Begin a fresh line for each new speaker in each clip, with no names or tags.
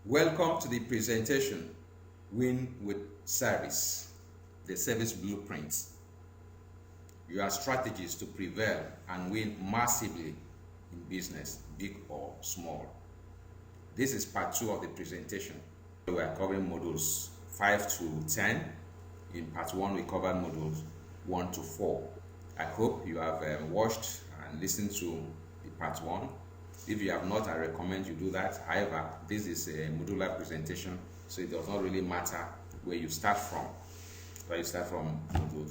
Welcome to the presentation, Win with Service, the Service Blueprint. Your strategies to prevail and win massively in business, big or small. This is part 2 of the presentation. We are covering modules 5 to 10. In part 1, we covered modules 1 to 4. I hope you have watched and listened to the part 1. If you have not, I recommend you do that. However, this is a modular presentation, so it does not really matter where you start from. Whether you start from module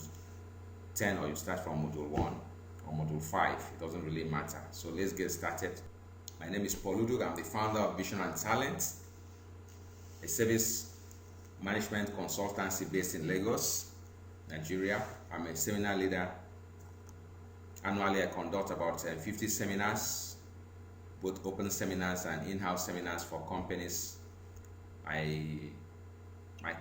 10 or you start from module 1 or module 5, it doesn't really matter. So let's get started. My name is Paul Uduk. I'm the founder of Vision and Talent, a service management consultancy based in Lagos, Nigeria. I'm a seminar leader. Annually, I conduct about 50 seminars, both open seminars and in-house seminars for companies. My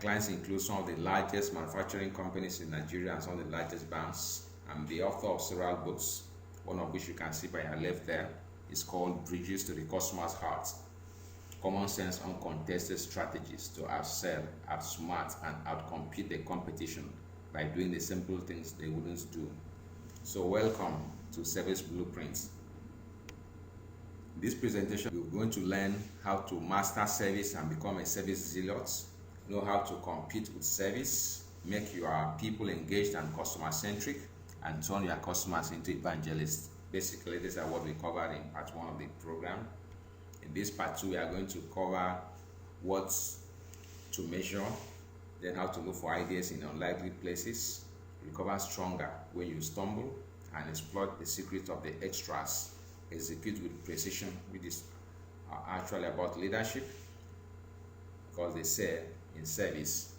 clients include some of the largest manufacturing companies in Nigeria and some of the largest banks. I'm the author of several books, one of which you can see by your left there. It's called Bridges to the Customer's Heart: Common Sense Uncontested Strategies to Outsell, Outsmart, and Outcompete the Competition by doing the simple things they wouldn't do. So welcome to Service Blueprints. In this presentation, we're going to learn how to master service and become a service zealot, know how to compete with service, make your people engaged and customer-centric, and turn your customers into evangelists. Basically, these are what we covered in part 1 of the program. In this part 2, we are going to cover what to measure, then how to look for ideas in unlikely places, recover stronger when you stumble, and exploit the secret of the extras. Execute with precision, which is actually about leadership, because they say in service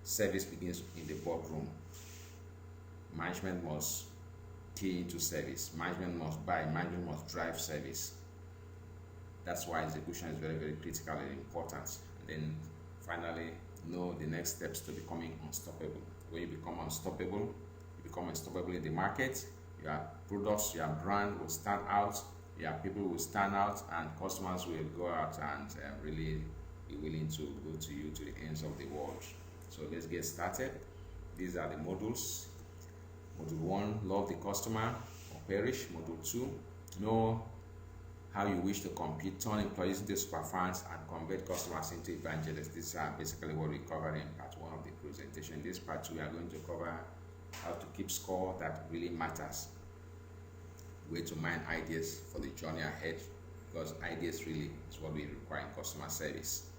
begins in the boardroom. Management must key into service. Management must buy. Management must drive service. That's why execution is very, very critical and important. And then finally, know the next steps to becoming unstoppable. When you become unstoppable, you become unstoppable in the market. Your products, your brand will stand out, your people will stand out, and customers will go out and really be willing to go to you to the ends of the world. So let's get started. These are the modules. Module 1, love the customer or perish. Module 2, know how you wish to compete, turn employees into superfans, and convert customers into evangelists. These are basically what we covered in part 1 of the presentation. In this part 2, we are going to cover how to keep score that really matters, way to mine ideas for the journey ahead, because ideas really is what we require in customer service.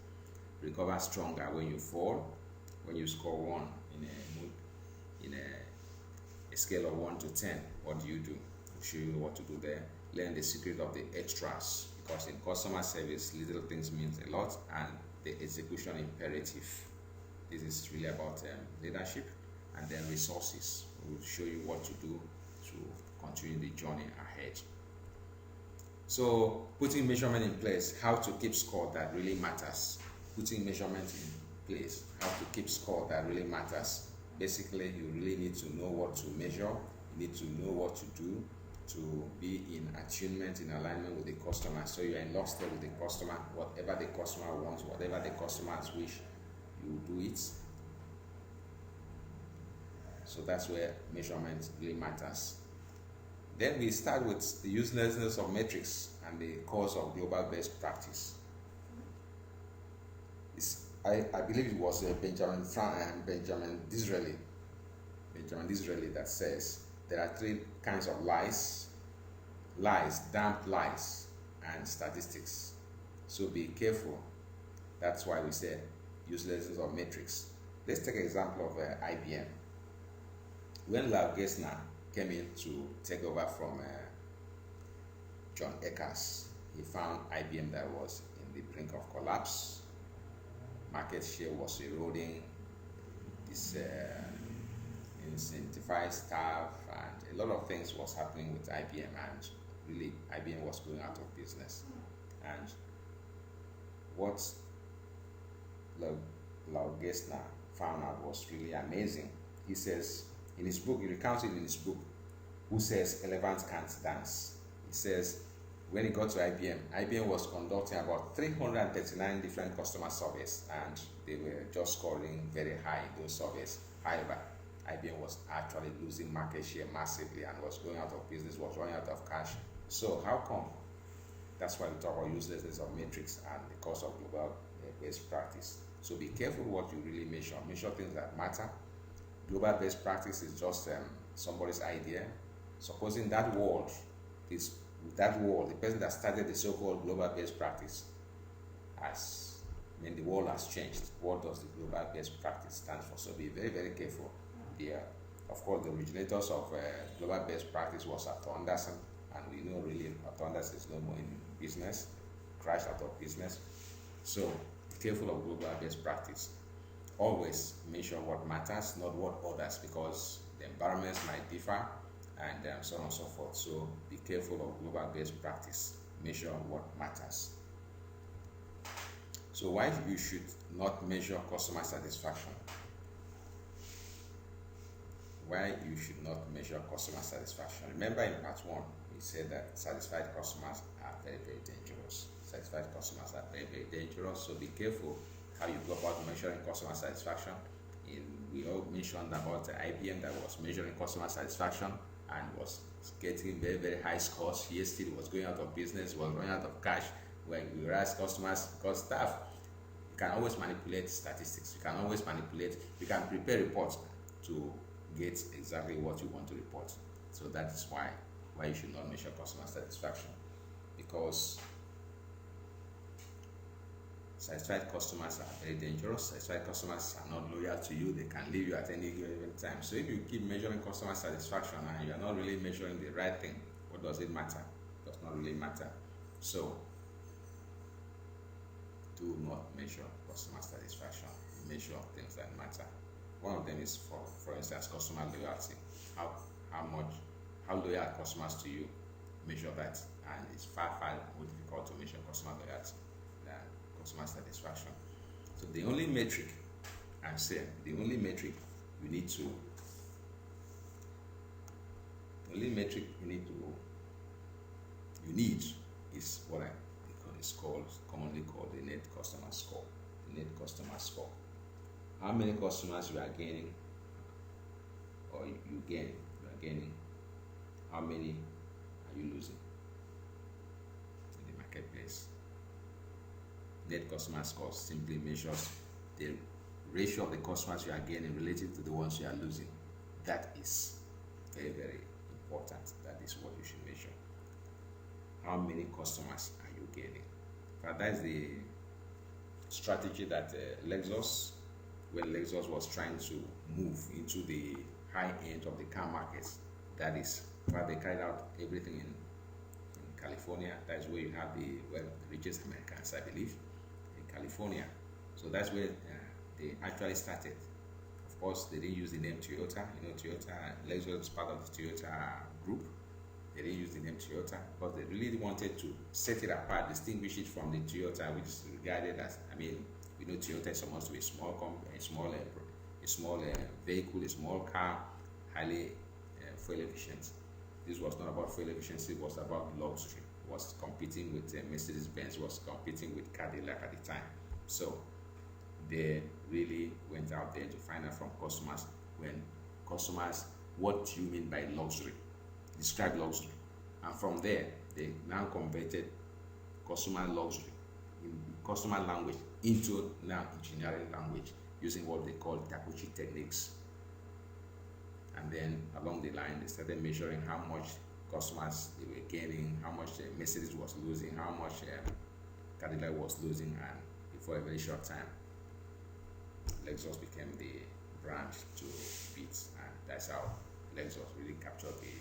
Recover stronger when you fall. When you score 1 in a scale of 1 to 10, what do? I'll show you what to do there. Learn the secret of the extras, because in customer service, little things means a lot, and the execution imperative. This is really about leadership. And then resources. We'll show you what to do to continue the journey ahead. So, putting measurement in place, how to keep score that really matters. Putting measurement in place, how to keep score that really matters. Basically, you really need to know what to measure. You need to know what to do to be in attunement, in alignment with the customer. So you're in lockstep with the customer. Whatever the customer wants, whatever the customers wish, you do it. So that's where measurement really matters. Then we start with the uselessness of metrics and the cause of global best practice. I believe it was Benjamin Disraeli that says there are 3 kinds of lies: damp lies, and statistics. So be careful. That's why we say uselessness of metrics. Let's take an example of IBM. When Lal Gesner came in to take over from John Eckers, he found IBM that was in the brink of collapse. Market share was eroding. This incentivized staff, and a lot of things was happening with IBM, and really IBM was going out of business. And what Lal Gesner found out was really amazing. He says, in his book, he recounts it in his book, Who Says Elephants Can't Dance. He says, when it got to IBM was conducting about 339 different customer surveys, and they were just scoring very high in those surveys. However, IBM was actually losing market share massively and was going out of business, was running out of cash. So how come? That's why we talk about uselessness of metrics and the cost of global best practice. So be careful what you really measure. Measure things that matter. Global best practice is just somebody's idea. Supposing that world, the person that started the so-called global best practice the world has changed. What does the global best practice stand for? So be very, very careful. Of course, the originators of global best practice was Arthur Andersen, and we know really Arthur Andersen is no more in business, crashed out of business. So be careful of global best practice. Always measure what matters, not what others, because the environments might differ and so on and so forth. So be careful of global best practice. Measure what matters. So why you should not measure customer satisfaction? Why you should not measure customer satisfaction? Remember in part 1, we said that satisfied customers are very, very dangerous. Satisfied customers are very, very dangerous. So be careful how you go about measuring customer satisfaction. We all mentioned about IBM that was measuring customer satisfaction and was getting very, very high scores. Here still was going out of business, was running out of cash. When we ask customers, because staff, you can always manipulate statistics. You can always manipulate. You can prepare reports to get exactly what you want to report. So that is why you should not measure customer satisfaction, because satisfied customers are very dangerous. Satisfied customers are not loyal to you. They can leave you at any given time. So if you keep measuring customer satisfaction and you are not really measuring the right thing, what does it matter? It does not really matter. So do not measure customer satisfaction. Measure things that matter. One of them is, for instance, customer loyalty. How loyal are customers to you? Measure that, and it's far more difficult to measure customer loyalty than customer satisfaction. So the only metric you need is what is commonly called the net customer score. The net customer score. How many customers you are gaining, or you are gaining? How many are you losing in the marketplace? Net customer score simply measures the ratio of the customers you are gaining relative to the ones you are losing. That is very, very important. That is what you should measure. How many customers are you gaining? But that is the strategy that Lexus was trying to move into the high end of the car markets. That is why they carried out everything in California. That is where you have the richest Americans, I believe, in California. So that's where they actually started. Of course, they didn't use the name Toyota. Lexus is part of the Toyota group. They didn't use the name Toyota because they really wanted to set it apart, distinguish it from the Toyota, which is regarded as, Toyota is supposed to be a small vehicle, a small car, highly fuel efficient. This was not about fuel efficiency, it was about luxury. It was competing with Mercedes-Benz, was competing with Cadillac at the time. So they really went out there to find out from customers, what do you mean by luxury? Describe luxury. And from there, they now converted customer luxury, customer language, into now engineering language, using what they call Takuchi techniques. And then along the line, they started measuring how much customers they were gaining, how much Mercedes was losing, how much Cadillac was losing, and before a very short time, Lexus became the brand to beat, and that's how Lexus really captured the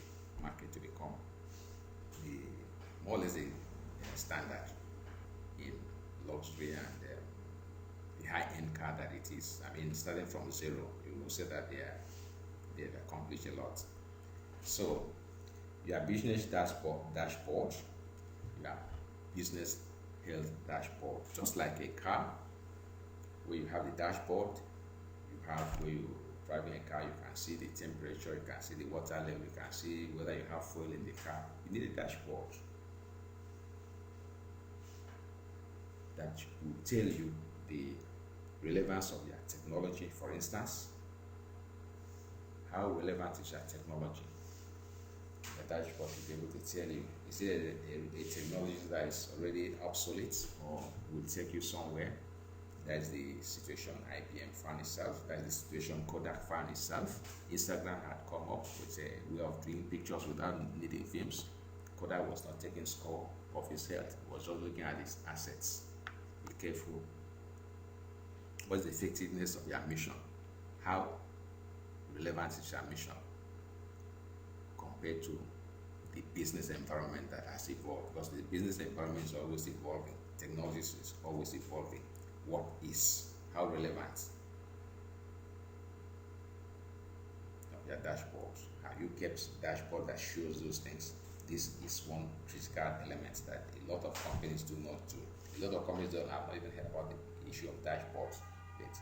market to become more or less the standard in luxury and the high-end car that it is. Starting from zero, you will say that they've accomplished a lot. So your business dashboard, your business health dashboard, just like a car, where you have the dashboard, where you driving a car, you can see the temperature, you can see the water level, you can see whether you have fuel in the car. You need a dashboard. that will tell you the relevance of your technology. For instance, how relevant is your technology? The dashboard will be able to tell you, is it a technology that is already obsolete or will take you somewhere? That's the situation IBM found itself. That's the situation Kodak found itself. Instagram had come up with a way of doing pictures without needing films. Kodak was not taking score of his health. He was just looking at his assets. Be careful. What's the effectiveness of your mission? How relevant is your mission compared to the business environment that has evolved? Because the business environment is always evolving. Technology is always evolving. What is? How relevant? Your dashboard. Have you kept dashboard that shows those things? This is one critical element that a lot of companies do not do. A lot of companies don't have not even heard about the issue of dashboards, but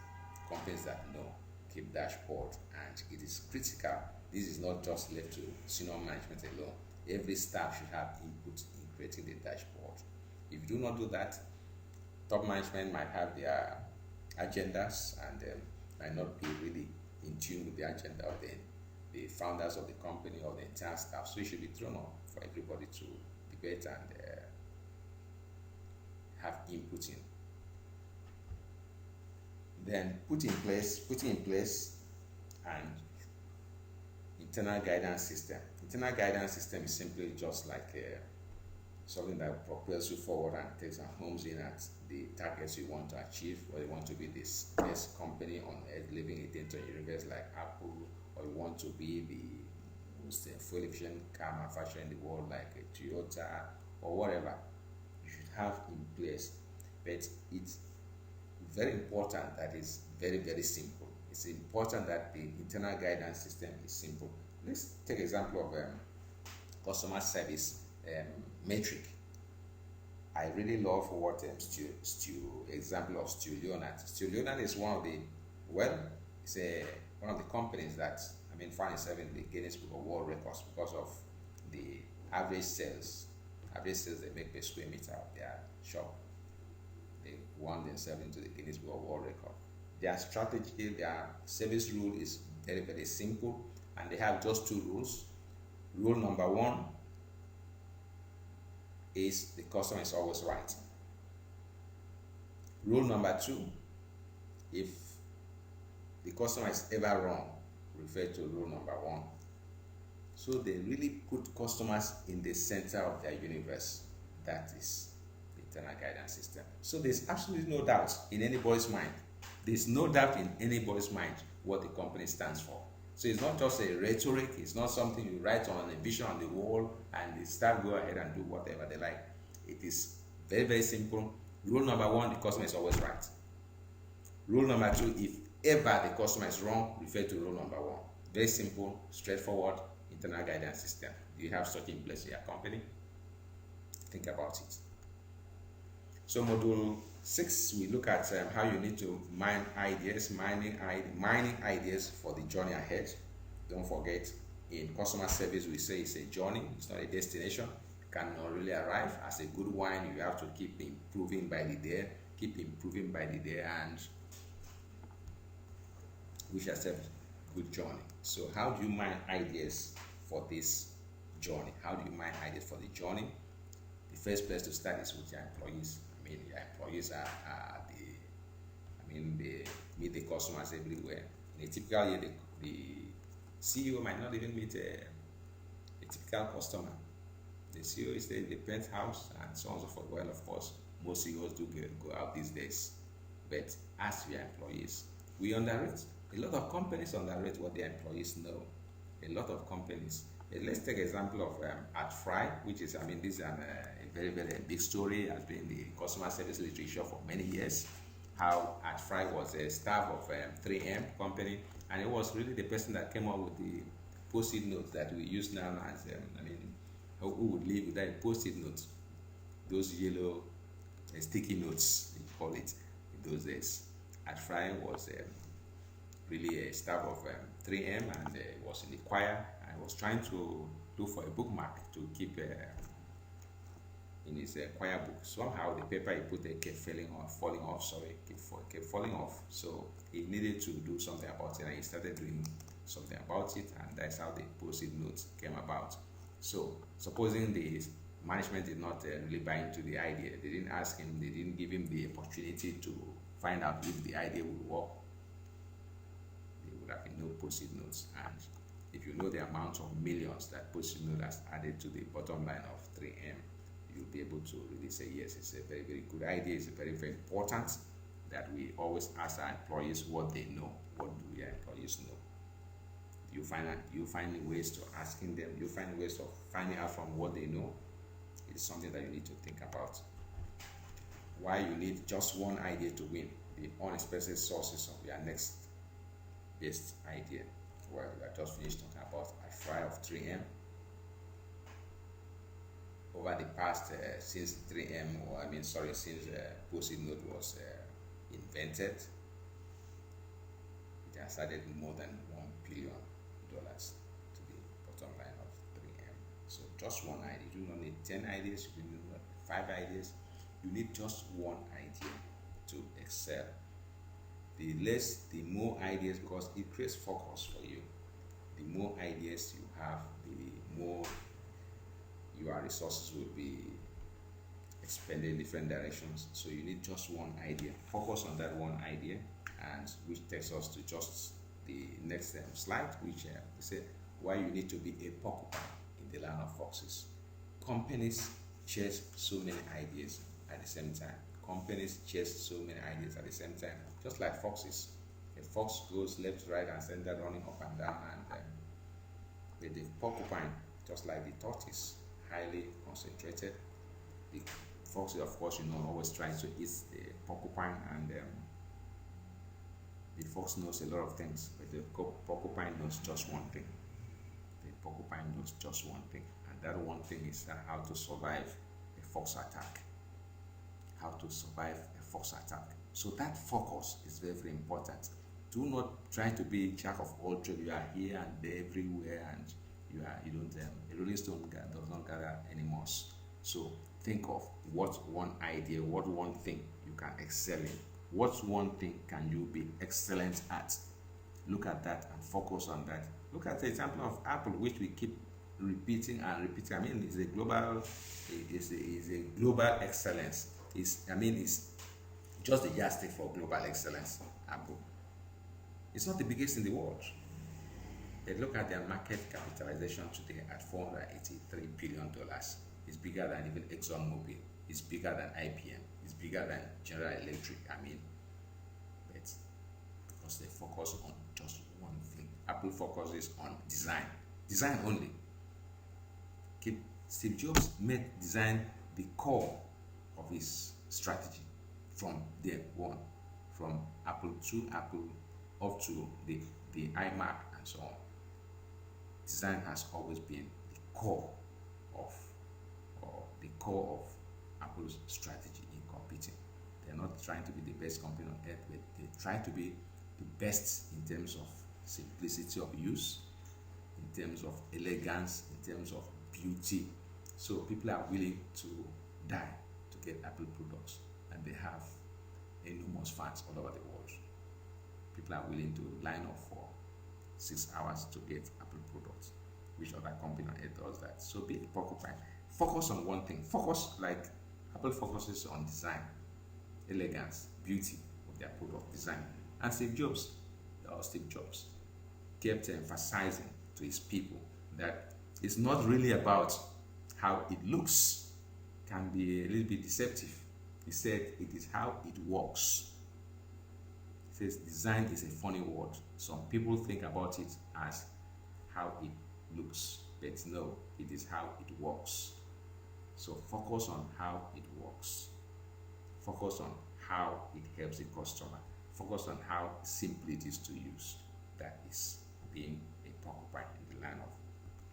companies that know keep dashboard, and it is critical. This is not just left to senior management alone. Every staff should have input in creating the dashboard. If you do not do that, top management might have their agendas and might not be really in tune with the agenda of the founders of the company or the entire staff. So it should be thrown up for everybody to debate and have input in. Then putting in place an internal guidance system. Internal guidance system is simply just like something that propels you forward and takes and homes in at the targets you want to achieve, or you want to be this best company on earth living it into a universe like Apple, or you want to be the most fuel efficient car manufacturer in the world like a Toyota or whatever. You should have in place, but it's very important that it's very, very simple. It's important that the internal guidance system is simple. Let's take an example of customer service metric. I really love what example of Stu Leonard. Stu Leonard is one of the one of the companies that found itself in the Guinness Book of World Records because of the average sales they make per square meter of their shop. They won themselves into the Guinness Book of World Record. Their strategy, their service rule is very, very simple, and they have just two rules. Rule number one is the customer is always right. Rule number two, if the customer is ever wrong, refer to rule number one. So they really put customers in the center of their universe. That is the internal guidance system. So there's absolutely no doubt in anybody's mind. There's no doubt in anybody's mind what the company stands for. So it's not just a rhetoric, it's not something you write on a vision on the wall and the staff go ahead and do whatever they like. It is very, very simple. Rule number one, the customer is always right. Rule number two, if ever the customer is wrong, refer to rule number one. Very simple, straightforward, internal guidance system. Do you have such in place in your company? Think about it. So module 6, we look at how you need to mine ideas, mining ideas for the journey ahead. Don't forget, in customer service, we say it's a journey, it's not a destination. You cannot really arrive. As a good wine, you have to keep improving by the day, and wish yourself a good journey. So how do you mine ideas for this journey? How do you mine ideas for the journey? The first place to start is with your employees. Your employees they meet the customers everywhere. In a typical year, the CEO might not even meet a typical customer. The CEO is in the penthouse and so on and so forth. Well, of course, most CEOs do go out these days. But as we are employees, we underrate. A lot of companies underrate what their employees know. A lot of companies. Let's take an example of @Fry, which is, this is a very, very big story, has been in the customer service literature for many years. How @Fry was a staff of 3M company, and it was really the person that came up with the post-it notes that we use now as, who would live without a post-it note? Those yellow sticky notes, we call it, in those days. @Fry was really a staff of 3M, and was in the choir. I was trying to look for a bookmark to keep in his choir book. Somehow the paper he put there kept falling off. Kept falling off. So he needed to do something about it, and he started doing something about it, and that's how the post-it notes came about. So supposing the management did not really buy into the idea, they didn't ask him, they didn't give him the opportunity to find out if the idea would work, there would have been no post-it notes. And if you know the amount of millions that post-it note has added to the bottom line of 3M, you'll be able to really say, yes, it's a very, very good idea. It's very, very important that we always ask our employees what they know. What do our employees know? You find ways to asking them, you find ways of finding out from what they know. It's something that you need to think about. Why you need just one idea to win, the unexpected sources of your next best idea. Well, we are just finished talking about a fry of 3M. Over the past, since 3M, since post-it note was invented, it has added more than $1 billion to the bottom line of 3M. So just one idea. You do not need 10 ideas, you do not need 5 ideas. You need just one idea to excel. The the more ideas, because it creates focus for you. The more ideas you have, the more your resources will be expended in different directions. So you need just one idea. Focus on that one idea, and which takes us to just the next slide, which we say why you need to be a porcupine in the land of foxes. Companies chase so many ideas at the same time. Companies chase so many ideas at the same time, just like foxes. A fox goes left, right, and center, running up and down, and with the porcupine, just like the tortoise, highly concentrated. The fox, of course, always trying to eat the porcupine, and the fox knows a lot of things, but the porcupine knows just one thing. The porcupine knows just one thing, and that one thing is how to survive a fox attack. How to survive a fox attack. So that focus is very, very important. Do not try to be jack of all trades. You are here and there, everywhere, and a rolling stone does not gather any moss. So think of what one idea, what one thing you can excel in. What one thing can you be excellent at? Look at that and focus on that. Look at the example of Apple, which we keep repeating and repeating. It's a global, excellence. It's just the yardstick for global excellence. Apple. It's not the biggest in the world. But look at their market capitalization today at $483 billion. It's bigger than even ExxonMobil. It's bigger than IBM. It's bigger than General Electric. But because they focus on just one thing. Apple focuses on design. Design only. Steve Jobs made design the core of his strategy from day one. From Apple to Apple up to the iMac and so on. Design has always been the core of Apple's strategy in competing. They're not trying to be the best company on earth, but they try to be the best in terms of simplicity of use, in terms of elegance, in terms of beauty. So people are willing to die to get Apple products, and they have enormous fans all over the world. People are willing to line up for 6 hours to get Apple products. Which other company on earth does that? So be a porcupine. Focus on one thing. Focus like Apple focuses on design, elegance, beauty of their product design. And Steve Jobs kept emphasizing to his people that it's not really about how it looks. Can be a little bit deceptive. He said it is how it works. He says design is a funny word. Some people think about it as how it looks, but no, it is how it works. So focus on how it works. Focus on how it helps the customer. Focus on how simple it is to use. That is being a porcupine in the land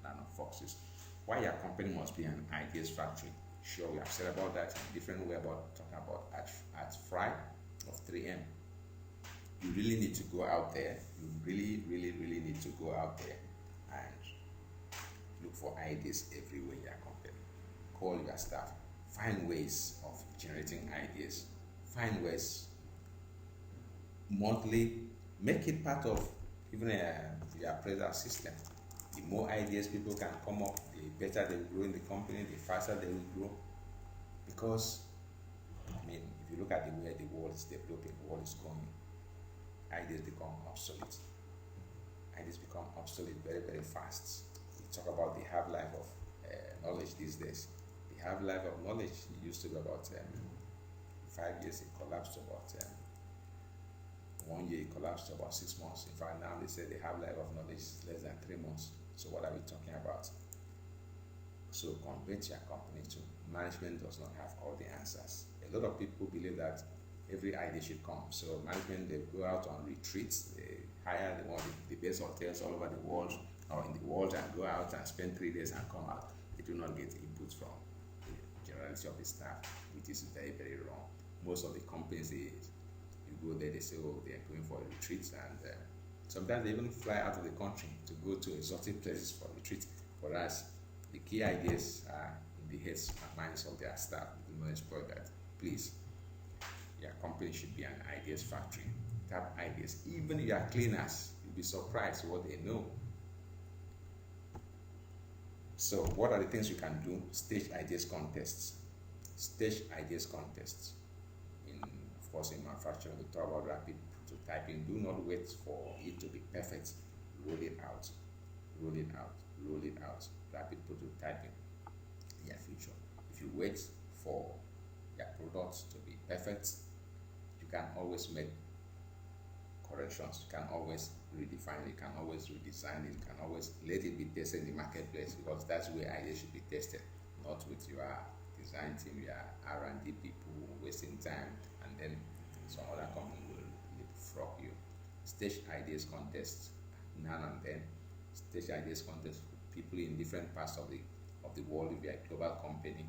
of foxes. Why your company must be an ideas factory? Sure, we have said about that in a different way about talking about at Fry of 3M. You really need to go out there. You really, really, really need to go out there and look for ideas everywhere in your company. Call your staff. Find ways of generating ideas. Find ways monthly. Make it part of even your appraisal system. The more ideas people can come up, the better they will grow in the company, the faster they will grow. Because, I mean, if you look at the way the world is developing, the world is going, ideas become obsolete. Ideas become obsolete very, very fast. We talk about the half-life of knowledge these days. The half-life of knowledge used to be about 5 years, it collapsed to about 1 year, it collapsed to about 6 months. In fact, now they say the half-life of knowledge is less than 3 months. So what are we talking about? So convert your company to management does not have all the answers. A lot of people believe that every idea should come. So management, they go out on retreats, they hire the best hotels all over the world or in the world and go out and spend 3 days and come out. They do not get input from the generality of the staff, which is very, very wrong. Most of the companies, you go there, they say, oh, they are going for a retreat, and sometimes they even fly out of the country to go to exotic places for retreat. Whereas the key ideas are in the heads and minds of their staff. Do not exploit that. Please, your company should be an ideas factory. Tap ideas. Even your cleaners, you'll be surprised what they know. So what are the things you can do? Stage ideas contests. Stage ideas contests. Of course, in manufacturing, we talk about rapid prototyping. Do not wait for it to be perfect. Roll it out. Roll it out. Roll it out. Rapid prototyping in your future. If you wait for your products to be perfect, you can always make corrections. You can always redefine it. You can always redesign it. You can always let it be tested in the marketplace, because that's where ideas should be tested, not with your design team, your R&D people wasting time, and then some other company will leapfrog you. Stage ideas contests now and then. Stage ideas contests with people in different parts of the world. If you're a global company,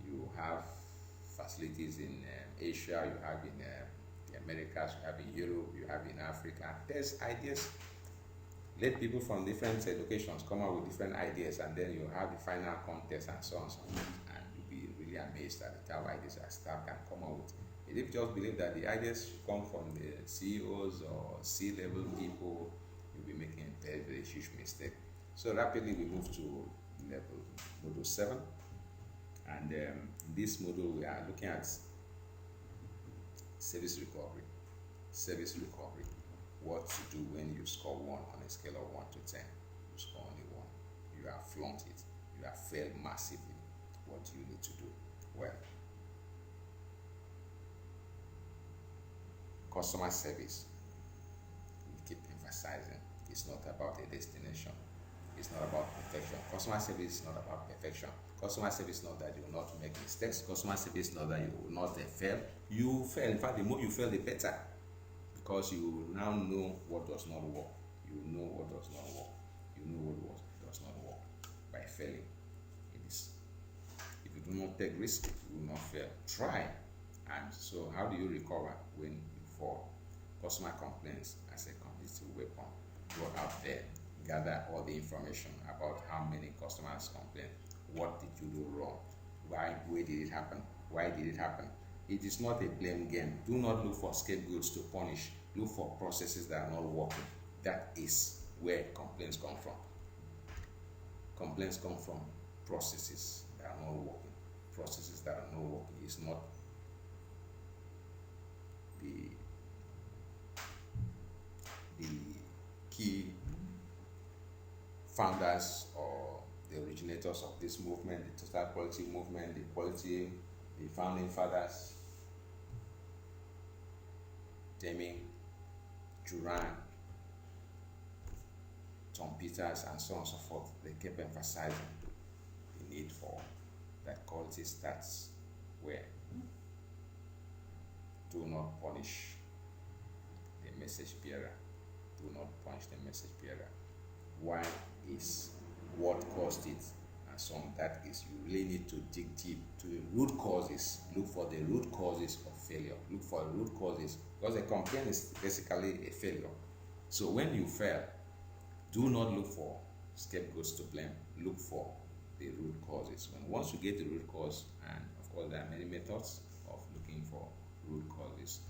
you have facilities in Asia, you have in the Americas, you have in Europe, you have in Africa. There's ideas. Let people from different locations come up with different ideas, and then you have the final contest and so on and so on. And you'll be really amazed at the type of ideas that staff can come up with. If you just believe that the ideas should come from the CEOs or C-level people, you'll be making a very, very huge mistake. So rapidly we move to module 7. And in this module we are looking at service recovery. Service recovery. What to do when you score 1 on a scale of 1 to 10. You score only 1. You have flunked it. You have failed massively. What do you need to do? Well, customer service, we keep emphasizing, it's not about a destination. It's not about perfection. Customer service is not about perfection. Customer service is not that you will not make mistakes. Customer service is not that you will not fail. You fail. In fact, the more you fail, the better. Because you now know what does not work. You know what does not work. You know what does not work by failing. If you do not take risk, you will not fail. Try. And so how do you recover when you fall? Customer complaints as a competitive weapon. Go out there, gather all the information about how many customers complain. What did you do wrong? Why? Where did it happen? Why did it happen? It is not a blame game. Do not look for scapegoats to punish. Look for processes that are not working. That is where complaints come from. Complaints come from processes that are not working. Processes that are not working is not the key founders or the originators of this movement, the total quality movement, the founding fathers, Deming, Duran, Tom Peters, and so on and so forth. They kept emphasizing the need for that quality starts where. Do not punish the message bearer. Do not punish the message bearer. Why is what caused it? And so on. That is, you really need to dig deep to the root causes. Look for the root causes of failure. Look for the root causes, because a complaint is basically a failure. So when you fail, do not look for scapegoats to blame. Look for the root causes. Once you get the root cause, and course, there are many methods of looking for root causes.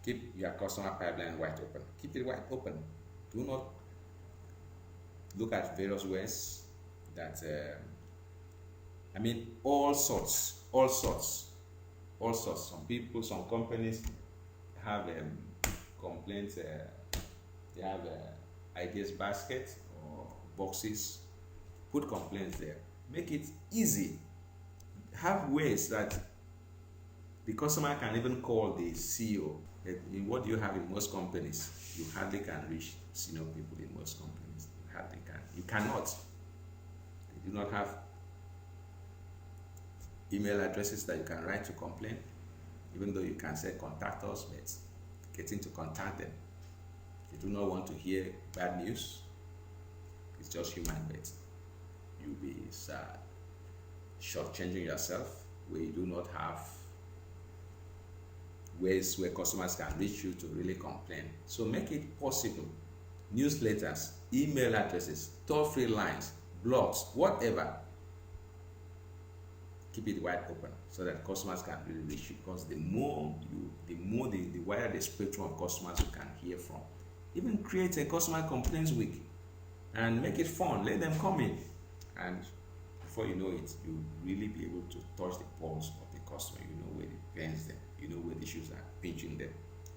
Keep your customer pipeline wide open. Keep it wide open. Do not look at various ways that, all sorts. Some people, some companies have complaints, they have ideas basket or boxes. Put complaints there. Make it easy. Have ways that the customer can even call the CEO. What you have in most companies, you hardly can reach senior people in most companies. You hardly can. You cannot. You do not have email addresses that you can write to complain, even though you can say contact us, but getting to contact them. You do not want to hear bad news. It's just human, but you'll be shortchanging yourself where you do not have ways where customers can reach you to really complain. So make it possible. Newsletters, email addresses, toll-free lines, blogs, whatever. Keep it wide open so that customers can really reach you, because the wider the spectrum of customers you can hear from. Even create a customer complaints week and make it fun. Let them come in, and before you know it, you'll really be able to touch the pulse of the customer. You know where it pains them, you know where the issues are pinching them.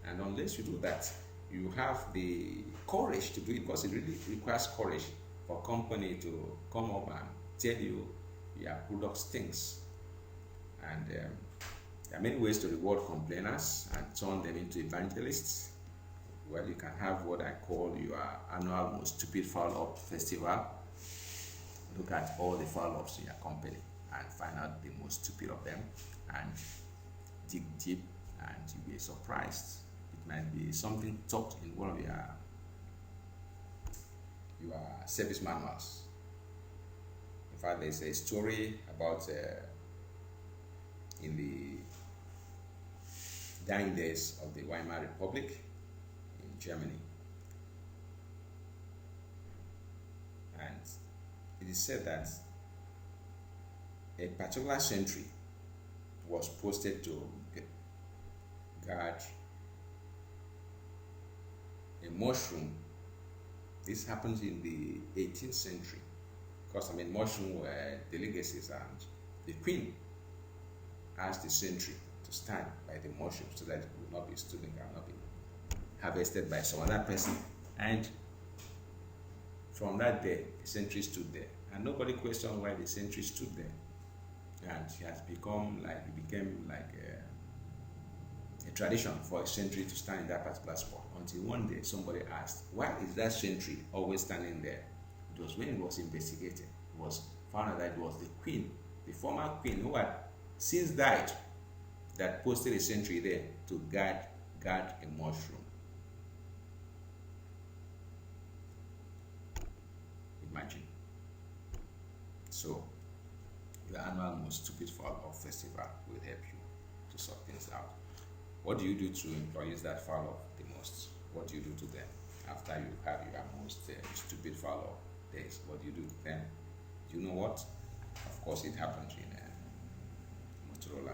And unless you do that, you have the courage to do it, because it really requires courage for a company to come up and tell you your product stinks. And there are many ways to reward complainers and turn them into evangelists. Well, you can have what I call your annual Most Stupid Follow-Up Festival. Look at all the follow-ups in your company and find out the most stupid of them and dig deep, and you'll be surprised. It might be something taught in one of your service manuals. In fact, there's a story about in the dying days of the Weimar Republic in Germany. And it is said that a particular sentry was posted to guard a mushroom. This happens in the 18th century, because mushroom were delicacies, and the queen asked the sentry to stand by the mushroom so that it would not be stolen and not be harvested by some other person. And from that day, the sentry stood there, and nobody questioned why the sentry stood there. And it became like a tradition for a sentry to stand in that particular spot, until one day somebody asked, why is that sentry always standing there? It was when it was investigated, it was found out that it was the queen, the former queen, who had since died, that posted a sentry there to guard a mushroom. Imagine. So your annual Most Stupid Follow-Up Festival will help you to sort things out. What do you do to employees that follow the most? What do you do to them after you have your most stupid follow-up days? What do you do to them? Do you know what? Of course, it happened in Motorola.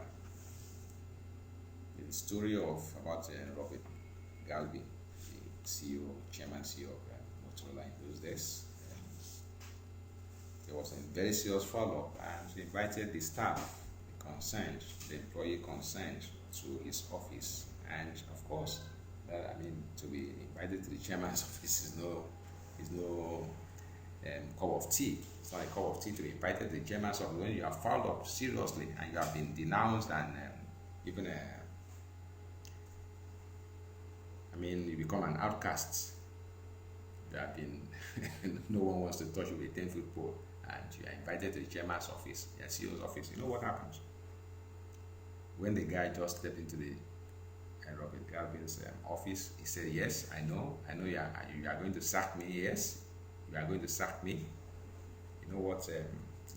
The story about Robert Galvin, the chairman CEO of Motorola in those days. There was a very serious follow-up, and he invited the staff, the employee concerned, to his office. And of course, to be invited to the chairman's office is no cup of tea. It's not a cup of tea to be invited to the chairman's office when you have followed up seriously and you have been denounced, and even you become an outcast. You have been no one wants to touch you with a 10-foot pole, and you are invited to the chairman's office, your CEO's office. You know what happens? When the guy just stepped into the Robert Galvin's office, he said, yes, I know you are going to sack me. Yes, you are going to sack me. You know what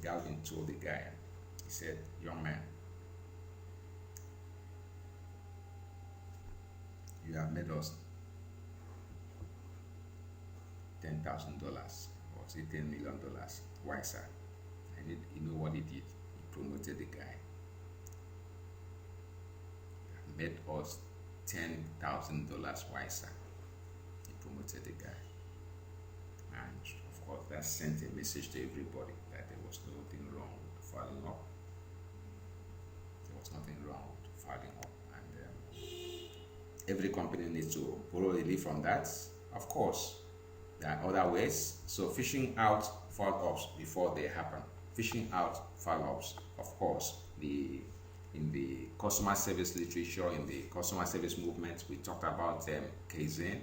Galvin told the guy? He said, young man, you have made us $10,000, or say $10 million. Why, sir? You know what he did? He promoted the guy made us $10,000 wiser. He promoted the guy. And of course, that sent a message to everybody that there was nothing wrong with following up. There was nothing wrong with following up. And every company needs to borrow a lead from that. Of course, there are other ways. So fishing out follow-ups before they happen. Fishing out follow-ups, of course, in the customer service literature, in the customer service movement, we talked about Kaizen,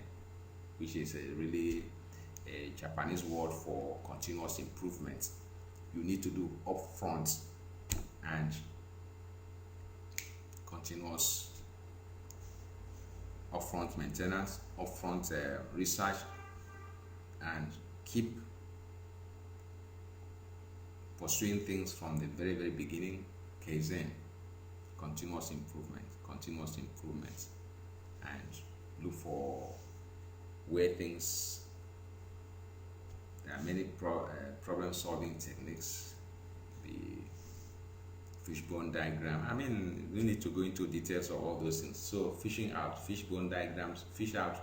which is a Japanese word for continuous improvement. You need to do upfront and continuous upfront maintenance, upfront research, and keep pursuing things from the very, very beginning. Kaizen, continuous improvement, and look for where things. There are many problem-solving techniques. The fishbone diagram. I mean, we need to go into details of all those things. So, fishing out, fishbone diagrams, fish out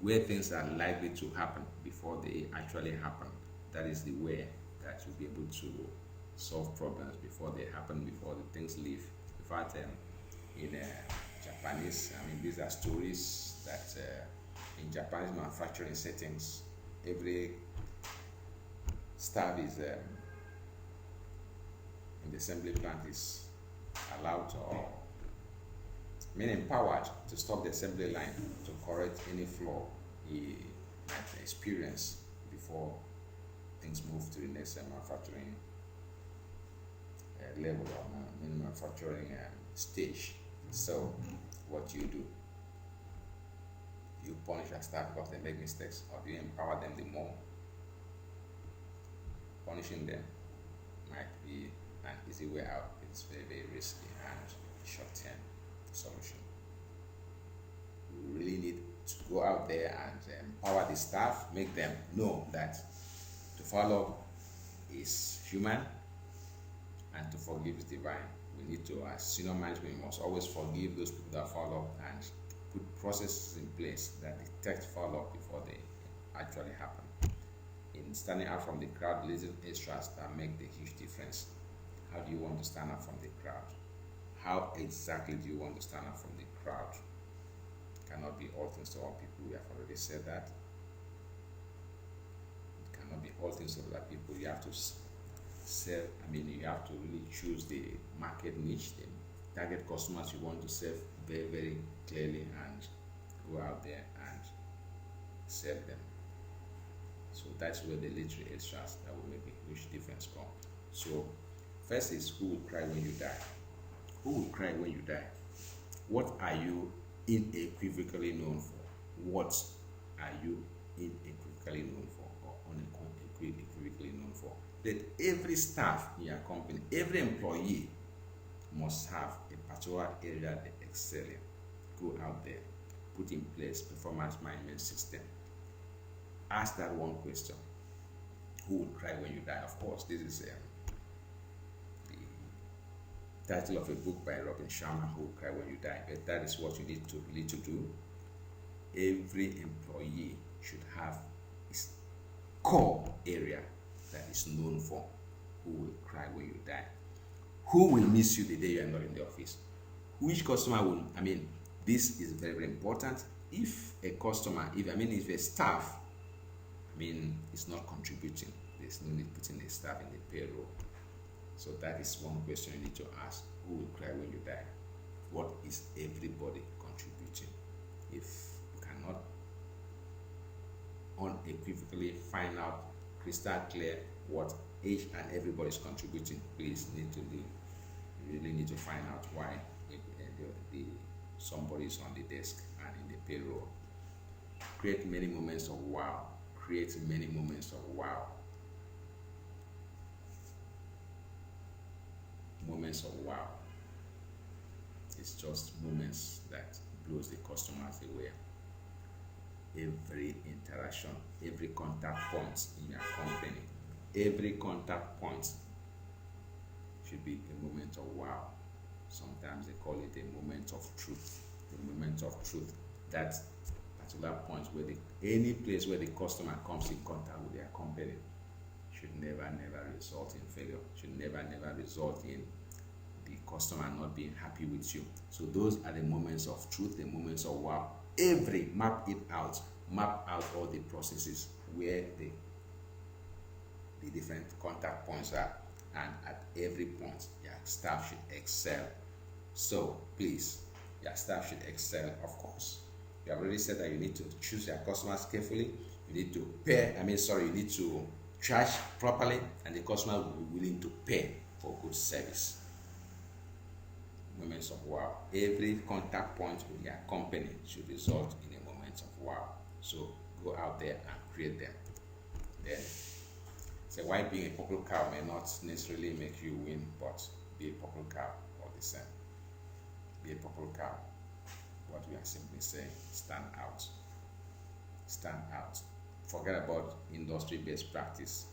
where things are likely to happen before they actually happen. That is the way that you'll be able to solve problems before they happen, before the things leave. In fact, in Japanese, I mean, these are stories that in Japanese manufacturing settings, every staff is in the assembly plant is allowed or empowered to stop the assembly line to correct any flaw he might experience before things move to the next manufacturing level or manufacturing stage. So what you do, you punish your staff because they make mistakes, or do you empower them the more? Punishing them might be an easy way out. It's very, very risky and short-term solution. You really need to go out there and empower the staff, make them know that to follow is human and to forgive is divine. We need to, as senior management, we must always forgive those people that follow up and put processes in place that detect follow-up before they actually happen. In standing out from the crowd, little extras that make the huge difference. How do you want to stand out from the crowd? How exactly do you want to stand out from the crowd? It cannot be all things to all people. We have already said that. It cannot be all things to other people. You have to serve. I mean, you have to really choose the market niche, the target customers you want to serve very, very clearly, and go out there and serve them. So that's where the literary extras that will make a huge difference come. So first is, who will cry when you die? Who will cry when you die? What are you unequivocally known for? What are you unequivocally known for, or unequivocally known for? That every staff in your company, every employee must have a particular area they excel in. Go out there, put in place performance management system. Ask that one question: who will cry when you die? Of course, this is the title of a book by Robin Sharma, Who Will Cry When You Die. But that is what you need to do. Every employee should have his core area that is known for. Who will cry when you die? Who will miss you the day you are not in the office? Which customer will, this is very, very important. If a customer, if a staff, is not contributing, there's no need putting a staff in the payroll. So that is one question you need to ask. Who will cry when you die? What is everybody contributing? If you cannot unequivocally find out crystal clear what each and everybody is contributing, please you really need to find out why somebody is on the desk and in the payroll. Create many moments of wow. Create many moments of wow. Moments of wow. It's just moments that blows the customers away. Every interaction, every contact point in your company, every contact point should be a moment of wow. Sometimes they call it a moment of truth. The moment of truth. That particular point where any place where the customer comes in contact with their company should never result in failure. Should never result in the customer not being happy with you. So those are the moments of truth, the moments of wow. Map out all the processes where the different contact points are, and at every point your staff should excel. So please, your staff should excel. Of course, you have already said that you need to choose your customers carefully. You need to you need to charge properly, and the customer will be willing to pay for good service. Moments of wow. Every contact point with your company should result in a moment of wow. So go out there and create them. Then say why being a purple cow may not necessarily make you win, but be a purple cow all the same. Be a purple cow. What we are simply saying, stand out. Stand out. Forget about industry-based practice.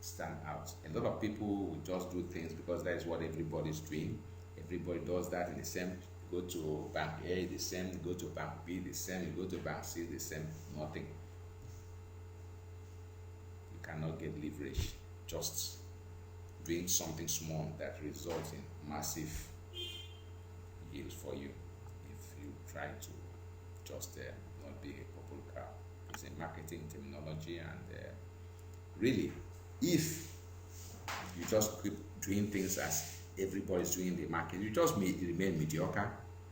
Stand out. A lot of people will just do things because that is what everybody's doing. Everybody does that in the same. You go to bank A, the same. You go to bank B, the same. You go to bank C, the same. Nothing. You cannot get leverage. Just doing something small that results in massive yield for you. If you try to just not be a purple cow. It's a marketing terminology, and really, if you just keep doing things as everybody's doing in the market, you just remain mediocre,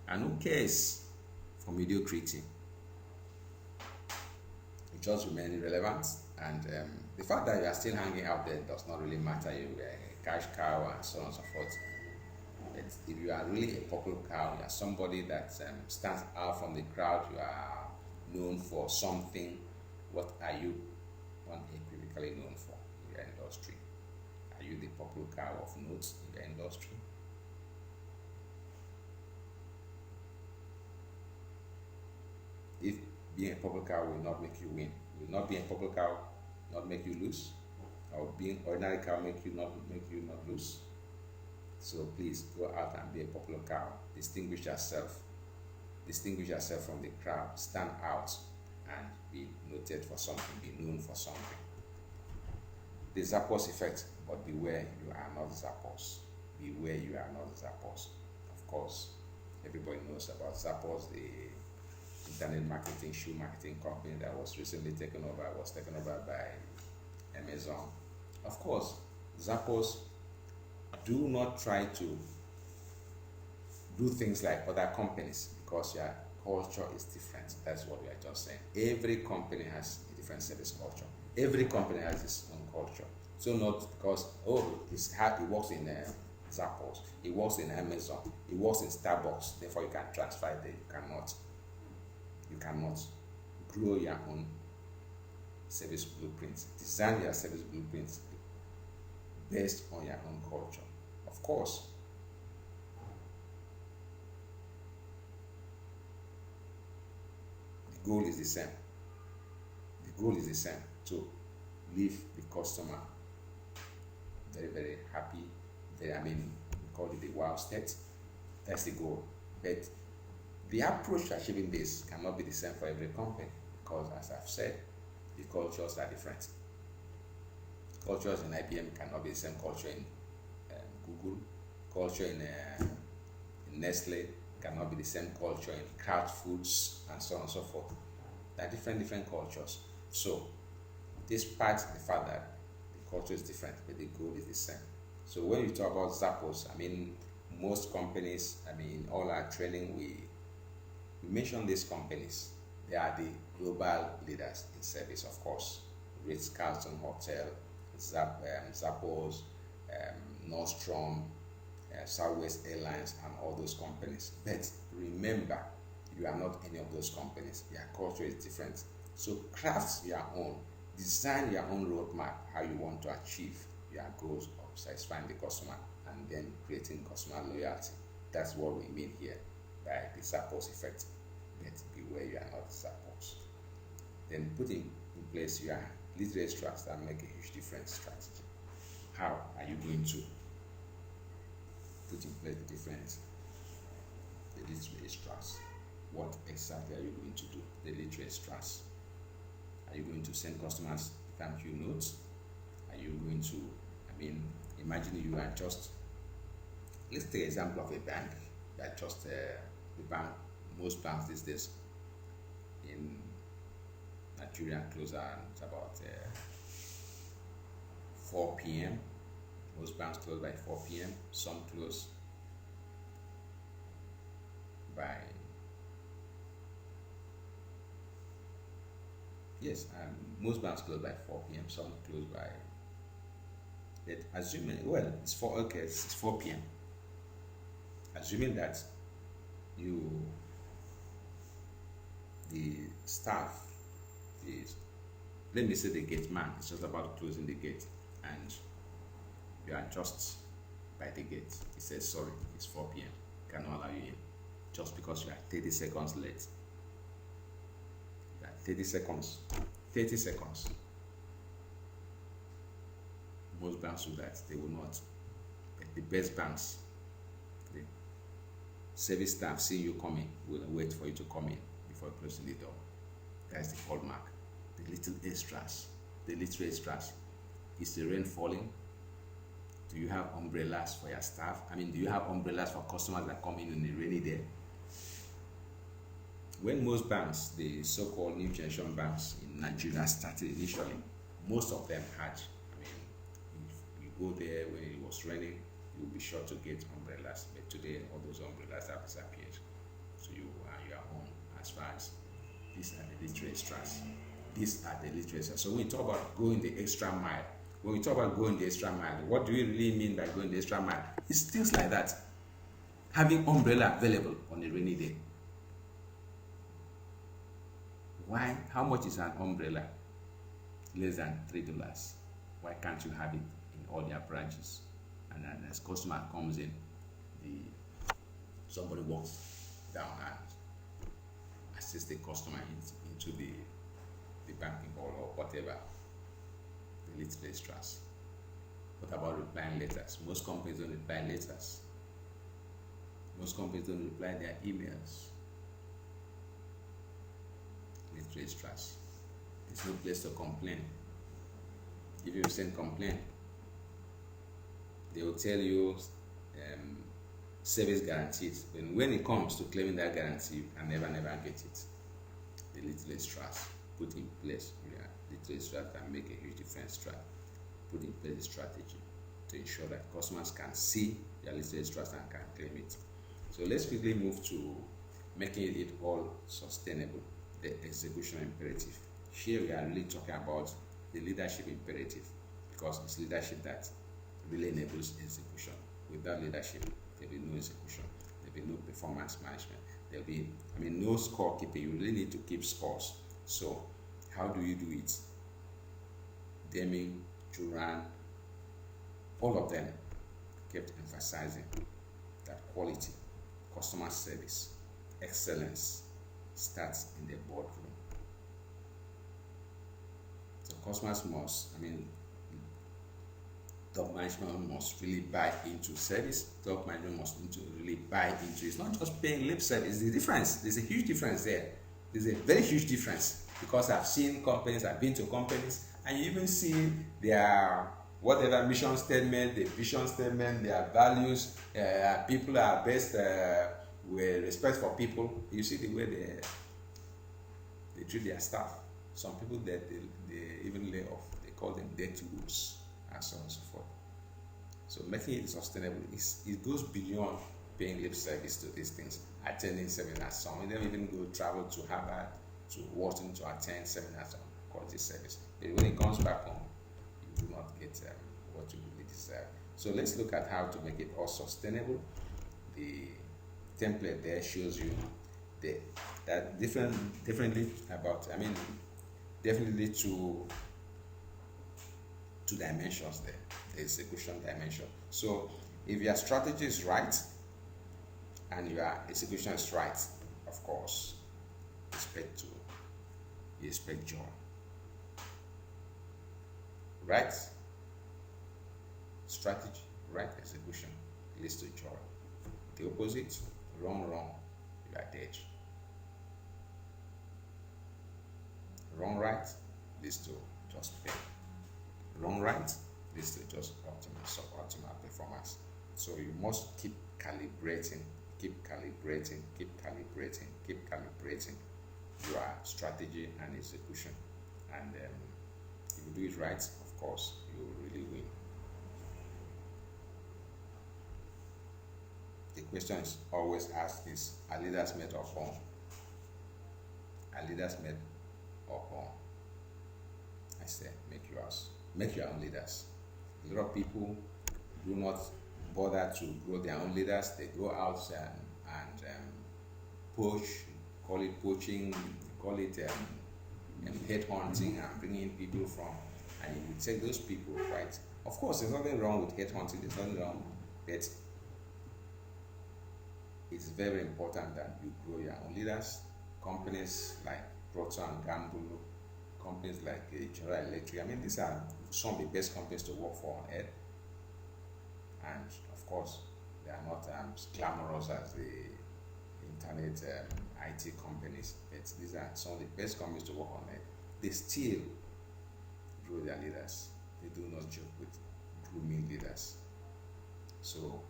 and who cares for mediocrity? You just remain irrelevant, and the fact that you are still hanging out there does not really matter. You are a cash cow and so on and so forth. But if you are really a purple cow, you are somebody that stands out from the crowd, you are known for something. What are you unequivocally known for in your industry? Are you the purple cow of notes in your industry? If being a purple cow will not make you win, will not being a purple cow not make you lose? Or being ordinary cow make you not lose? So please go out and be a purple cow. Distinguish yourself from the crowd. Stand out and be noted for something, be known for something. The Zappos effect, but beware, you are not Zappos. Beware, you are not Zappos. Of course, everybody knows about Zappos, the internet marketing, shoe marketing company that was recently taken over by Amazon. Of course, Zappos, do not try to do things like other companies because your culture is different. That's what we are just saying. Every company has a different service culture. Every company has its own culture. So not because, it works in Zappos, it works in Amazon, it works in Starbucks, therefore you can transfer it there. You cannot. Grow your own service blueprints. Design your service blueprints based on your own culture. Of course, the goal is the same. The goal is the same, to leave the customer very, very happy. We call it the wow state. That's the goal. But the approach to achieving this cannot be the same for every company because, as I've said, the cultures are different. Cultures in IBM cannot be the same culture in Google. Culture in Nestle cannot be the same culture in Kraft Foods, and so on and so forth. There are different cultures. So, despite the fact that the culture is different, but the goal is the same. So when you talk about Zappos, most companies, all our training, we mention these companies. They are the global leaders in service, of course. Ritz-Carlton Hotel, Zappos, Nordstrom, Southwest Airlines, and all those companies. But remember, you are not any of those companies. Your culture is different. So craft your own, design your own roadmap, how you want to achieve your goals of satisfying the customer and then creating customer loyalty. That's what we mean here by the Zappos effect. But beware, you are not Zappos. Then put in place your literary strategy that make a huge difference strategy. How are you going to put in place the different literary extras. What exactly are you going to do? The literary extras. Are you going to send customers thank you notes? Are you going to, imagine you are just, let's take an example of a bank that just, the bank, most banks these days in Nigeria close at about 4 p.m. Most banks close by 4 p.m. Some close by, most banks close by 4 p.m. Some close by, assuming, it's 4 p.m. Assuming that the staff is, let me say the gate man is just about closing the gate, and you are just by the gate. He says, sorry, it's 4 p.m. Cannot allow you in, just because you are 30 seconds late. You are 30 seconds. Most banks do that. They will not. But the best banks, the service staff seeing you coming will wait for you to come in before closing the door. That's the hallmark. The little extras. Is the rain falling? Do you have umbrellas for your staff? Do you have umbrellas for customers that come in a rainy day? When most banks, the so-called new generation banks in Nigeria started initially, most of them had, if you go there when it was raining, you'll be sure to get umbrellas. But today, all those umbrellas have disappeared. So you are home as far as these are the literary extras. So when we talk about going the extra mile, what do we really mean by going the extra mile? It's things like that. Having umbrella available on a rainy day. Why? How much is an umbrella? Less than $3. Why can't you have it in all their branches? And then as customer comes in, somebody walks down and assists the customer into the banking hall or whatever. The little extras. What about replying letters? Most companies don't reply letters. Most companies don't reply their emails. Little extras. There's no place to complain. If you send complaint, they will tell you service guaranteed. When it comes to claiming that guarantee, you can never get it. The little extras put in place. Little extras can make a huge difference. Put in place a strategy to ensure that customers can see their little extras and can claim it. So let's quickly move to making it all sustainable. The execution imperative. Here we are really talking about the leadership imperative, because it's leadership that really enables execution. Without leadership, there will be no execution. There will be no performance management. There will be, no scorekeeping. You really need to keep scores. So, how do you do it? Deming, Duran, all of them kept emphasizing that quality, customer service, excellence starts in the boardroom. So customers must, top management must really buy into service. Top management must really buy into it. It's not just paying lip service. The difference, there's a huge difference there. There's a very huge difference, because I've seen companies, I've been to companies, and you even see their whatever mission statement, the vision statement, their values, people are best with respect for people. You see the way they treat their staff. Some people that they even lay off, they call them dirty goods, and so on and so forth. So making it sustainable, it goes beyond paying lip service to these things, attending seminars. Some of them even go travel to Harvard, to Wharton to attend seminars on quality service. But when it comes back home, you do not get what you really deserve. So let's look at how to make it all sustainable. The template there shows you that definitely two dimensions there. The execution dimension. So if your strategy is right and your execution is right, of course, you expect joy. Right strategy, right execution leads to joy. The opposite, wrong, page. Wrong right leads to just pain. Wrong right leads to just optimal, suboptimal performance. So you must keep calibrating your strategy and execution. And if you do it right, of course, you will really win. The question is always asked is, are leaders made or born? Are leaders made or born? I say, make your own leaders. A lot of people do not bother to grow their own leaders. They go out and poach, call it poaching, call it headhunting, and bringing people from, and you take those people, right? Of course, there's nothing wrong with headhunting, there's nothing wrong, but it's very important that you grow your own leaders. Companies like Procter & Gamble, companies like General Electric, I mean, these are some of the best companies to work for on earth. And of course, they are not glamorous as the internet IT companies, but these are some of the best companies to work on earth. They still grow their leaders. They do not joke with grooming leaders. So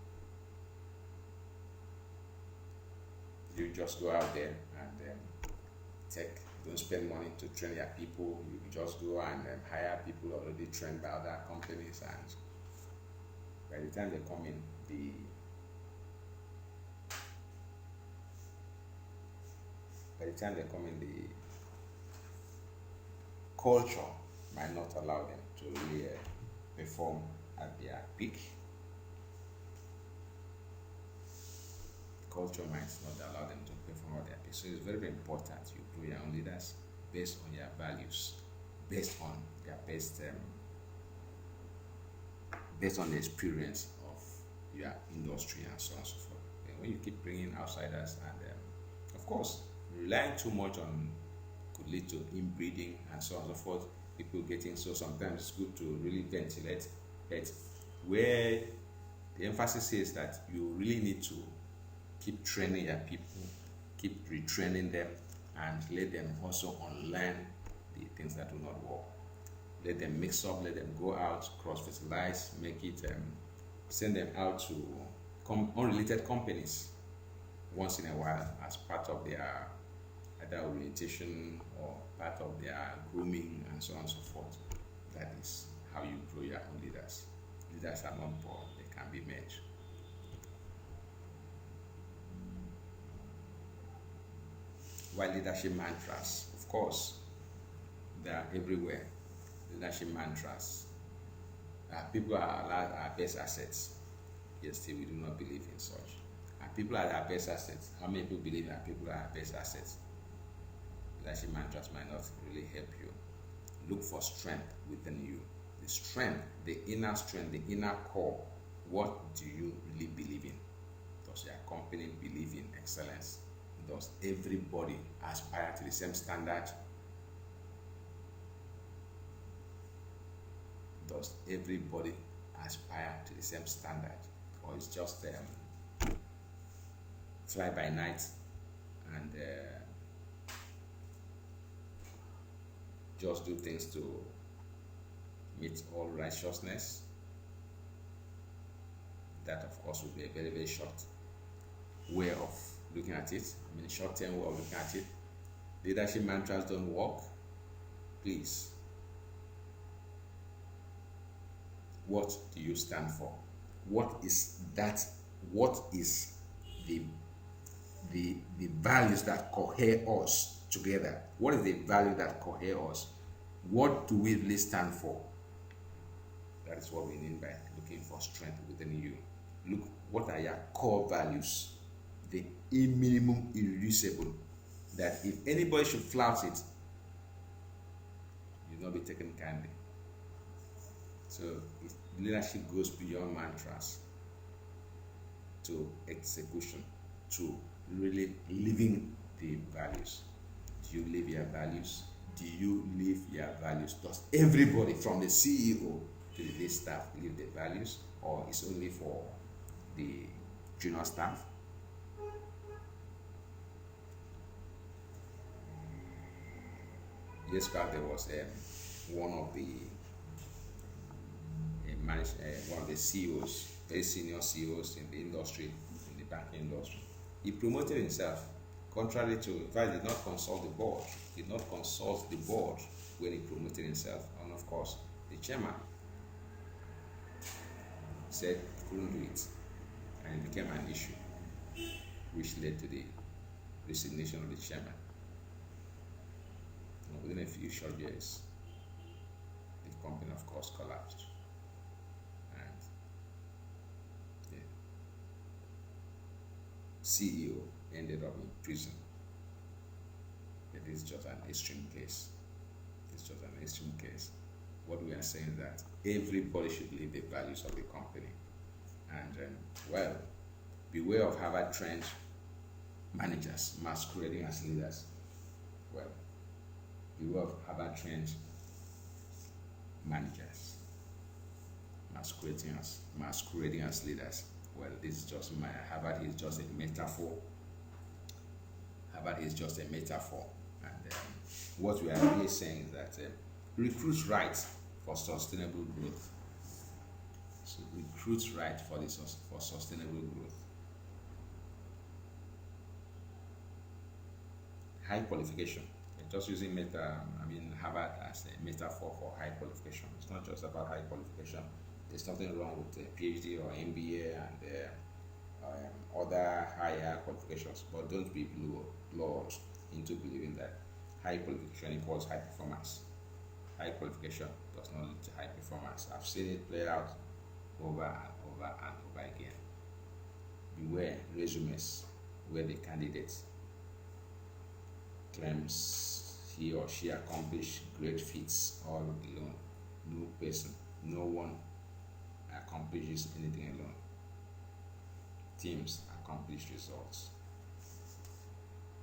you just go out there and don't spend money to train your people. You just go and hire people already trained by other companies, and by the time they come in, the culture might not allow them to really perform at their peak. Culture might not allow them to perform at their peak. So it's very, very important you grow your own leaders based on your values, based on their based on the experience of your industry and so on and so forth. And when you keep bringing outsiders and of course, relying too much on could lead to inbreeding and so on and so forth, people getting, so sometimes it's good to really ventilate, but where the emphasis is that you really need to keep training your people, keep retraining them, and let them also unlearn the things that do not work. Let them mix up, let them go out, cross-fertilize, make it, send them out to unrelated companies once in a while as part of their either orientation or part of their grooming and so on and so forth. That is how you grow your own leaders. Leaders are not born, they can be made. While leadership mantras, of course, they are everywhere. Leadership mantras. People are our best assets. Yes, still we do not believe in such. People are our best assets. How many people believe that people are our best assets? Leadership mantras might not really help you. Look for strength within you. The strength, the inner core. What do you really believe in? Does your company believe in excellence? Does everybody aspire to the same standard? Does everybody aspire to the same standard? Or it's just fly by night and just do things to meet all righteousness? That, of course, would be a very, very short way of looking at it. I mean, short-term way of looking at it. Leadership mantras don't work. Please, what do you stand for? What is that? What is the values that cohere us together? What is the value that cohere us? What do we really stand for? That is what we mean by looking for strength within you. Look, what are your core values? The minimum irreducible, that if anybody should flout it, you'll not be taken kindly. So leadership goes beyond mantras to execution, to really living the values. Do you live your values? Do you live your values? Does everybody from the CEO to the staff live the values, or is only for the junior staff? Years back, there was one of the one of the CEOs, very senior CEOs in the industry, in the banking industry. He promoted himself, contrary to, in fact, did not consult the board. Did not consult the board when he promoted himself. And of course, the chairman said he couldn't do it, and it became an issue, which led to the resignation of the chairman. And within a few short years, the company, of course, collapsed. And the CEO ended up in prison. It is just an extreme case. It's just an extreme case. What we are saying is that everybody should live the values of the company. And, well, beware of Harvard-trained managers masquerading as leaders. Well, beware of Harvard-trained managers masquerading as leaders. Well, this is just Harvard is just a metaphor. Harvard is just a metaphor. And what we are really saying is that recruit right for sustainable growth. So recruit right for sustainable growth. High qualification. Just using Harvard as a metaphor for high qualification. It's not just about high qualification. There's nothing wrong with a PhD or MBA and other higher qualifications, but don't be lured into believing that high qualification equals high performance. High qualification does not lead to high performance. I've seen it played out over and over and over again. Beware resumes where the candidate claims he or she accomplished great feats all alone. No person, no one accomplishes anything alone. Teams accomplish results.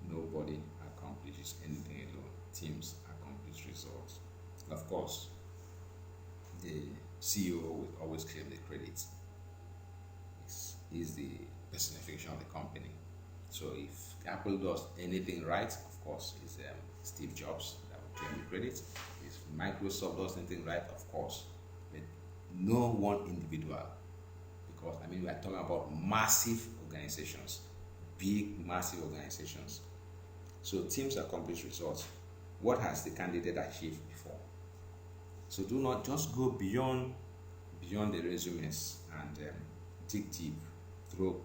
Nobody accomplishes anything alone. Teams accomplish results. Of course, the CEO will always claim the credit. He's the personification of the company. So if Apple does anything right, of course, it's Steve Jobs that will claim the credit. If Microsoft does anything right, of course, but no one individual. Because we are talking about massive organizations, big, massive organizations. So teams accomplish results. What has the candidate achieved before? So do not just go beyond the resumes and dig deep through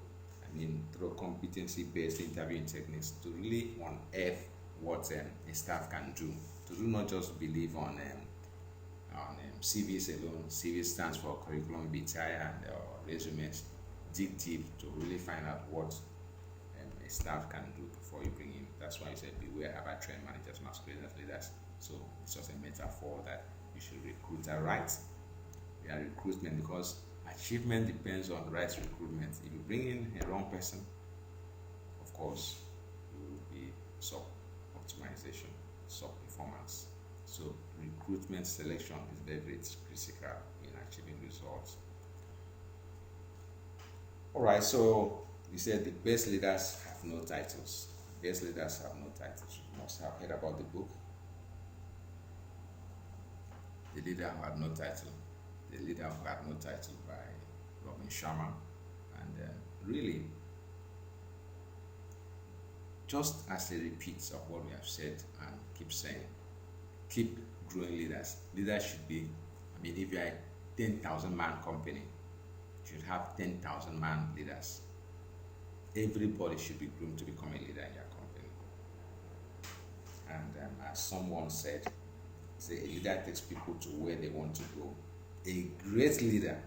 competency-based interviewing techniques to really unearth what a staff can do. To do not just believe on CVs alone. CV stands for curriculum vitae and resumes. Dig deep to really find out what a staff can do before you bring in. That's why I said beware about trained managers, masquerading as leaders. So it's just a metaphor that you should recruit right. Yeah, recruitment, because achievement depends on the right recruitment. If you bring in a wrong person, of course, you will be sub-optimization, sub-performance. So recruitment selection is very, very critical in achieving results. All right, so we said the best leaders have no titles. Best leaders have no titles. You must have heard about the book, The Leader Who Had No Title. The Leader Who Had No Title by Robin Sharma. And really, just as a repeat of what we have said and keep saying, keep growing leaders. Leaders should be, if you are a 10,000 man company, you should have 10,000 man leaders. Everybody should be groomed to become a leader in your company. And as someone said, a leader takes people to where they want to go. A great leader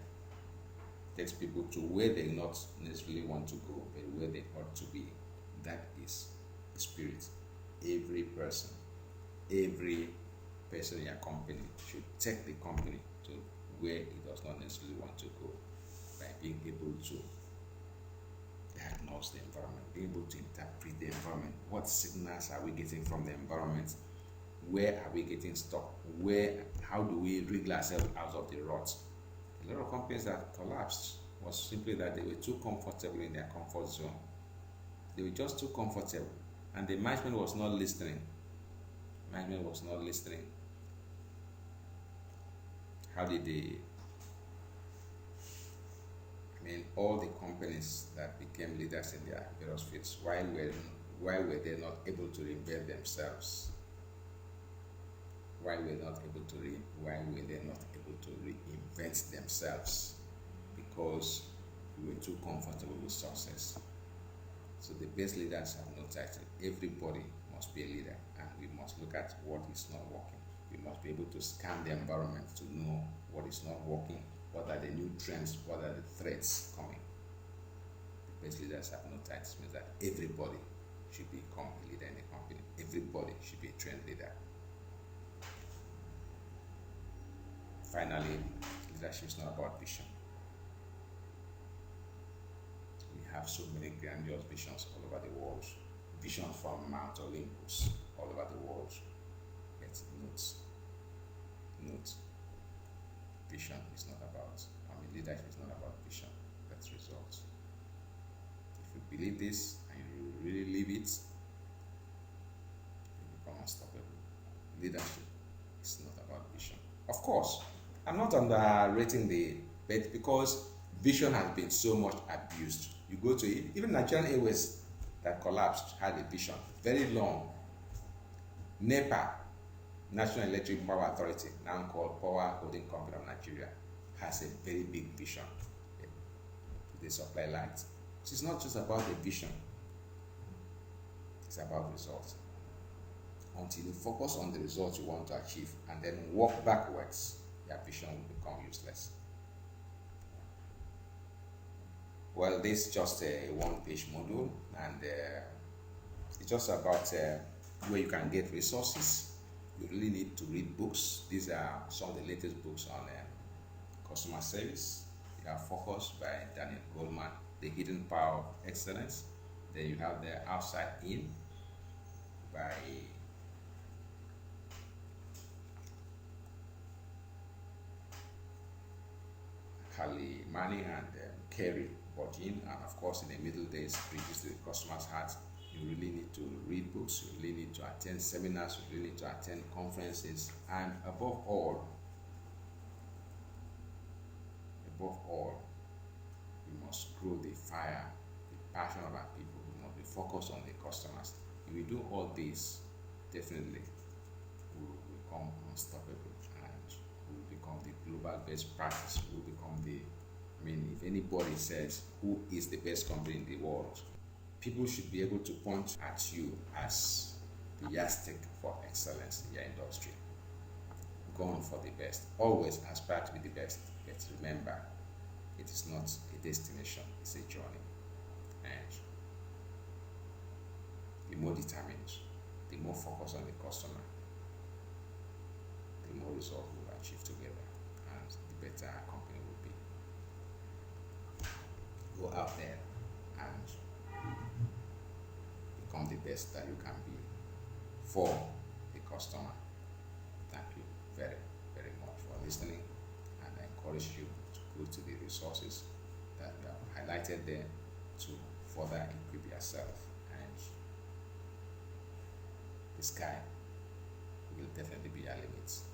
takes people to where they not necessarily want to go, but where they ought to be. That is the spirit. Every person in your company should take the company to where it does not necessarily want to go, by being able to diagnose the environment, being able to interpret the environment. What signals are we getting from the environment? Where are we getting stuck? How do we wriggle ourselves out of the rut? A lot of companies that collapsed was simply that they were too comfortable in their comfort zone. They were just too comfortable, and the management was not listening. Management was not listening. How did they? I mean, all the companies that became leaders in their various fields, why were they not able to reinvent themselves? Why were they not able to reinvent themselves? Because we were too comfortable with success. So the best leaders have no title. Everybody must be a leader, and we must look at what is not working. We must be able to scan the environment to know what is not working, what are the new trends, what are the threats coming. The best leaders have no titles, means that everybody should become a leader in the company. Everybody should be a trained leader. Finally, leadership is not about vision. We have so many grandiose visions all over the world. Visions from Mount Olympus all over the world. But note, vision is not about, leadership is not about vision, that's results. If you believe this and you really live it, you become unstoppable. Leadership is not about vision. Of course, I'm not underrating but because vision has been so much abused. You go to it, even Nigerian Airways that collapsed had a vision, very long. NEPA, National Electric Power Authority, now called Power Holding Company of Nigeria, has a very big vision. They supply light. So it's not just about the vision, it's about results. Until you focus on the results you want to achieve and then walk backwards, your vision will become useless. Well, this is just a one-page module, and it's just about where you can get resources. You really need to read books. These are some of the latest books on customer service. You have Focus by Daniel Goleman, The Hidden Power of Excellence. Then you have The Outside In by Carly Manning and Kerry Bodin, and of course in the middle there's Bridges to the Customer's Heart. You really need to read books, you really need to attend seminars, you really need to attend conferences, and above all, we must grow the fire, the passion of our people. We must be focused on the customers. If we do all this, definitely we will become unstoppable and we will become the global best practice. We will become if anybody says who is the best company in the world, people should be able to point at you as the yardstick for excellence in your industry. Go on for the best. Always aspire to be the best. But remember, it is not a destination, it's a journey. And the more determined, the more focused on the customer, the more results we will achieve together, and the better our company will be. Go out there and become the best that you can be for the customer. Thank you very, very much for listening, and I encourage you to go to the resources that we have highlighted there to further equip yourself, and the sky will definitely be your limits.